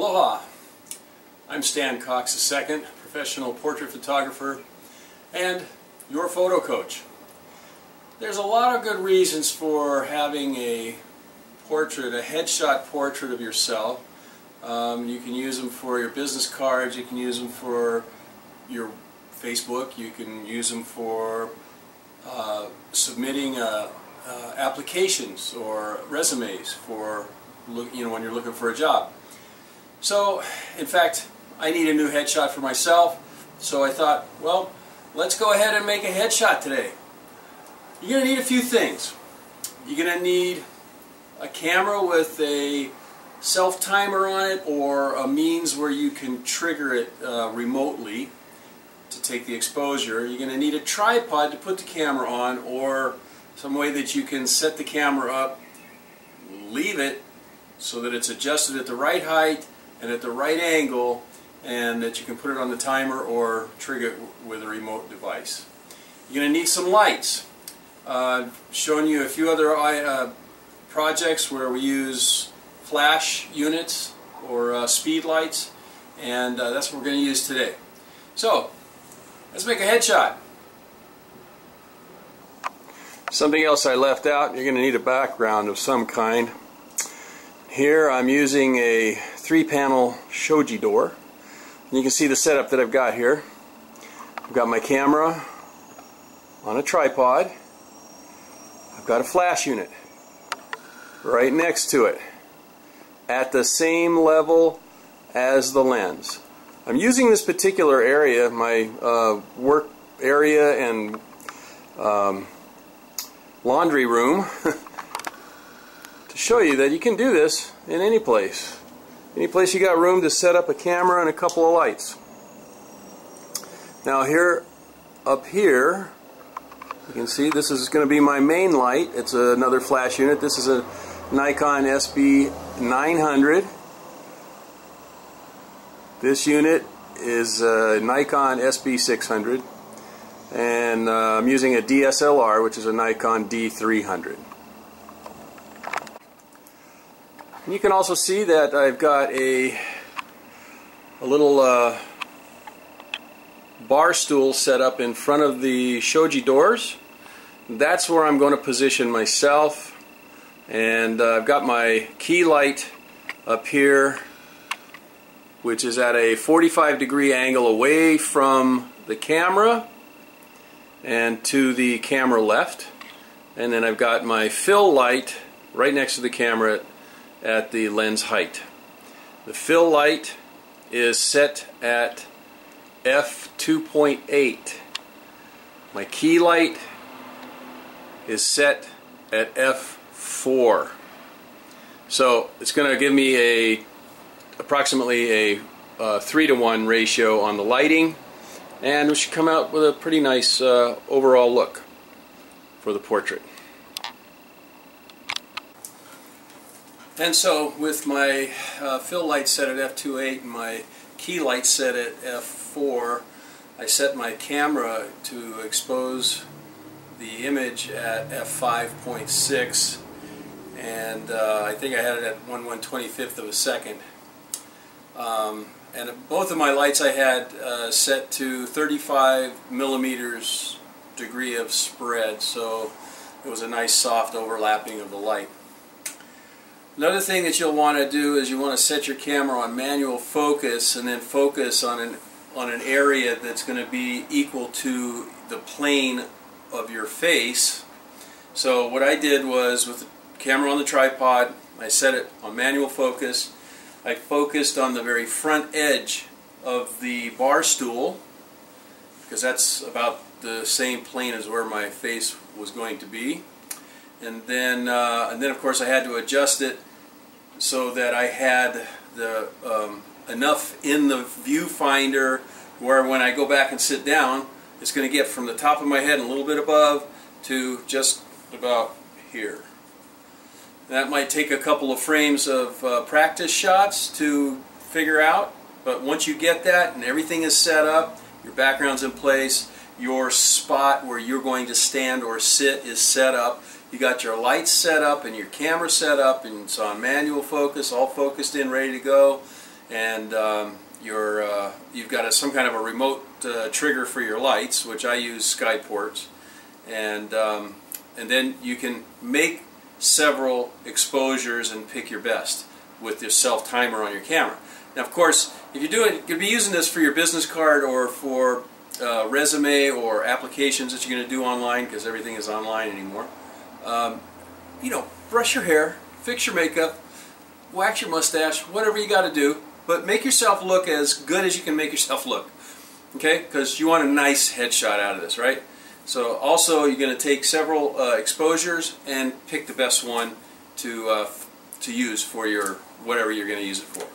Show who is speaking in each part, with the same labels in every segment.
Speaker 1: Aloha! I'm Stan Cox II, professional portrait photographer and your photo coach. There's a lot of good reasons for having a portrait, a headshot portrait of yourself. You can use them for your business cards, you can use them for your Facebook, you can use them for submitting applications or resumes for when you're looking for a job. So, in fact, I need a new headshot for myself, so I thought, well, let's go ahead and make a headshot today. You're going to need a few things. You're going to need a camera with a self-timer on it, or a means where you can trigger it remotely to take the exposure. You're going to need a tripod to put the camera on, or some way that you can set the camera up, leave it so that it's adjusted at the right height and at the right angle, and that you can put it on the timer or trigger it with a remote device. You're going to need some lights. Showing you a few other projects where we use flash units or speed lights, and that's what we're going to use today. So, let's make a headshot. Something else I left out, you're going to need a background of some kind. Here I'm using a 3-panel shoji door. And you can see the setup that I've got here. I've got my camera on a tripod. I've got a flash unit right next to it at the same level as the lens. I'm using this particular area, my work area and laundry room, to show you that you can do this in any place. Any place you got room to set up a camera and a couple of lights. Now up here, you can see this is going to be my main light. It's another flash unit. This is a Nikon SB900. This unit is a Nikon SB600. And I'm using a DSLR, which is a Nikon D300. And you can also see that I've got a little bar stool set up in front of the shoji doors. That's where I'm going to position myself. And I've got my key light up here, which is at a 45-degree angle away from the camera and to the camera left. And then I've got my fill light right next to the camera at the lens height. The fill light is set at f2.8. My key light is set at f4. So it's going to give me approximately a 3-to-1 ratio on the lighting, and we should come out with a pretty nice overall look for the portrait. And so, with my fill light set at f2.8 and my key light set at f4, I set my camera to expose the image at f5.6, and I think I had it at 1/125th of a second. And both of my lights I had set to 35mm degree of spread, so it was a nice soft overlapping of the light. Another thing that you'll want to do is you want to set your camera on manual focus, and then focus on an area that's going to be equal to the plane of your face. So what I did was, with the camera on the tripod, I set it on manual focus. I focused on the very front edge of the bar stool, because that's about the same plane as where my face was going to be. And then of course I had to adjust it so that I had the enough in the viewfinder where when I go back and sit down, it's going to get from the top of my head and a little bit above to just about here. That might take a couple of frames of practice shots to figure out, but once you get that and everything is set up, your background's in place, your spot where you're going to stand or sit is set up, you got your lights set up and your camera set up, and it's on manual focus, all focused in, ready to go, and you've got some kind of a remote trigger for your lights, which I use Skyports, and then you can make several exposures and pick your best with the self-timer on your camera. Now, of course, if you're be using this for your business card or for resume or applications that you're going to do online, because everything is online anymore. You know, brush your hair, fix your makeup, wax your mustache, whatever you got to do, but make yourself look as good as you can make yourself look. Okay? Because you want a nice headshot out of this, right? So also you're going to take several exposures and pick the best one to use for your whatever you're going to use it for.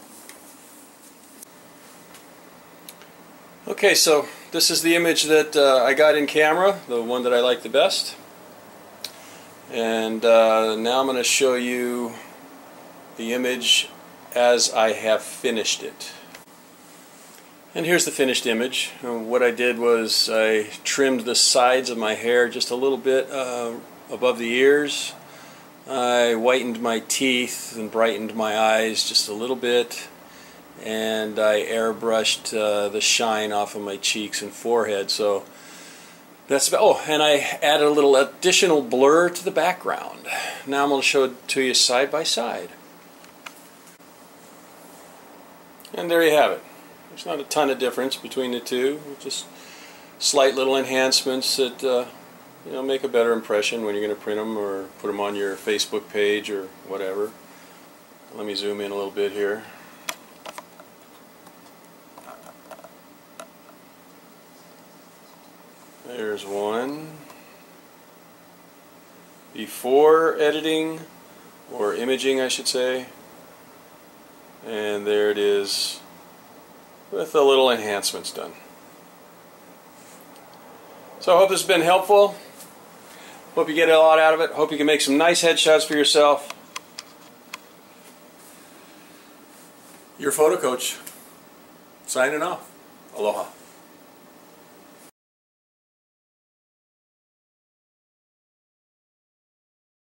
Speaker 1: Okay, so this is the image that I got in camera, the one that I like the best. And now I'm going to show you the image as I have finished it. And here's the finished image. What I did was I trimmed the sides of my hair just a little bit above the ears. I whitened my teeth and brightened my eyes just a little bit. And I airbrushed the shine off of my cheeks and forehead. So that's about, oh, and I added a little additional blur to the background. Now I'm going to show it to you side by side. And there you have it. There's not a ton of difference between the two. Just slight little enhancements that you know, make a better impression when you're going to print them or put them on your Facebook page or whatever. Let me zoom in a little bit here. There's one. Before editing, or imaging I should say. And there it is with a little enhancements done. So I hope this has been helpful. Hope you get a lot out of it. Hope you can make some nice headshots for yourself. Your photo coach, signing off. Aloha.